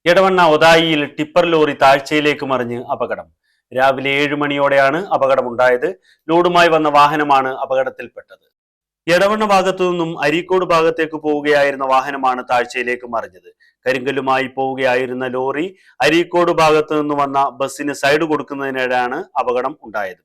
Edavanna ഒതായിയിൽ tipper lorry താഴ്ചയിലേക്ക് മറിഞ്ഞ് അപകടം. രാവിലെ 7 മണിയോടെയാണ് അപകടമുണ്ടായത്. ലോഡുമായി വന്ന വാഹനമാണ് അപകടത്തിൽപ്പെട്ടത്. എടവണ്ണ ഭാഗത്തു നിന്നും അരീക്കോട് ഭാഗത്തേക്ക് പോവുകയായിരുന്ന വാഹനമാണ് താഴ്ചയിലേക്ക് മറിഞ്ഞത്. കരിങ്കല്ലുമായി പോവുകയായിരുന്ന ലോറി അരീക്കോട് ഭാഗത്തു നിന്നും വന്ന ബസ്സിന് സൈഡ് കൊടുക്കുന്നതിനിടെയാണ് അപകടം ഉണ്ടായത്.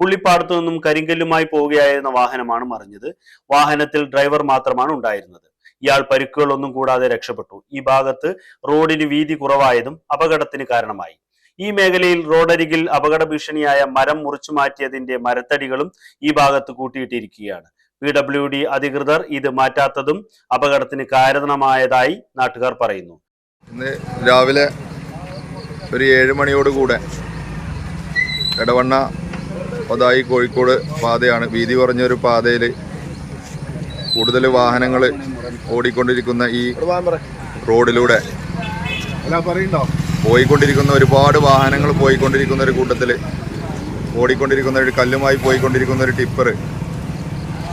പുള്ളിപ്പാടത്തു നിന്നും കരിങ്കല്ലുമായി പോവുകയായിരുന്ന വാഹനമാണ് മറിഞ്ഞത്. വാഹനത്തിൽ ഡ്രൈവർ മാത്രമാണ് ഉണ്ടായിരുന്നത്. ഇയാൾ പരിക്കുകളൊന്നും കൂടാതെ രക്ഷപ്പെട്ടു. ഈ ഭാഗത്ത് റോഡിന് വീതി കുറവായതും അപകടത്തിന് കാരണമായി. ഈ മേഖലയിൽ റോഡരികിൽ അപകട ഭീഷണിയായ മരം മുറിച്ചു മാറ്റിയതിന്റെ മരത്തടികളും ഈ ഭാഗത്ത് കൂട്ടിയിട്ടിരിക്കുകയാണ്. PWD അധികൃതർ ഇത് മാറ്റാത്തതും അപകടത്തിന് കാരണമായതായി നാട്ടുകാർ പറയുന്നു. ഇന്ന് രാവിലെ ഒരു 7 മണിയോടുകൂടെ എടവണ്ണ ഒതായി കോഴിക്കോട് പാതയാണ്. വീതി കുറഞ്ഞൊരു പാതയിൽ കൂടുതൽ വാഹനങ്ങൾ ഓടിക്കൊണ്ടിരിക്കുന്ന ഈ റോഡിലൂടെ പോയിക്കൊണ്ടിരിക്കുന്ന ഒരുപാട് വാഹനങ്ങൾ പോയിക്കൊണ്ടിരിക്കുന്ന ഒരു കൂട്ടത്തിൽ ഓടിക്കൊണ്ടിരിക്കുന്ന ഒരു കല്ലുമായി പോയിക്കൊണ്ടിരിക്കുന്ന ഒരു ടിപ്പർ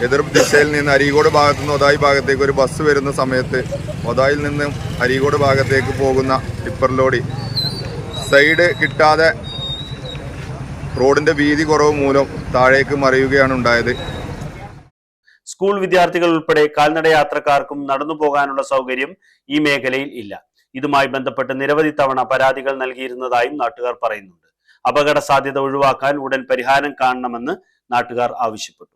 എതിർ ദിശയിൽ നിന്ന് അരീക്കോട് ഭാഗത്തു നിന്ന് ഒതായി ഭാഗത്തേക്ക് ഒരു ബസ് വരുന്ന സമയത്ത് ഒതായിൽ നിന്ന് അരീക്കോട് ഭാഗത്തേക്ക് പോകുന്ന ടിപ്പർ ലോറി സൈഡ് കിട്ടാതെ റോഡിന്റെ വീതി കുറവ് മൂലം താഴേക്ക് മറിയുകയാണ് ഉണ്ടായത്. സ്കൂൾ വിദ്യാർത്ഥികൾ ഉൾപ്പെടെ കാൽനട യാത്രക്കാർക്കും നടന്നു പോകാനുള്ള സൗകര്യം ഈ മേഖലയിൽ ഇല്ല. ഇതുമായി ബന്ധപ്പെട്ട് നിരവധി തവണ പരാതികൾ നൽകിയിരുന്നതായും നാട്ടുകാർ പറയുന്നുണ്ട്. അപകട സാധ്യത ഒഴിവാക്കാൻ ഉടൻ പരിഹാരം കാണണമെന്ന് നാട്ടുകാർ ആവശ്യപ്പെട്ടു.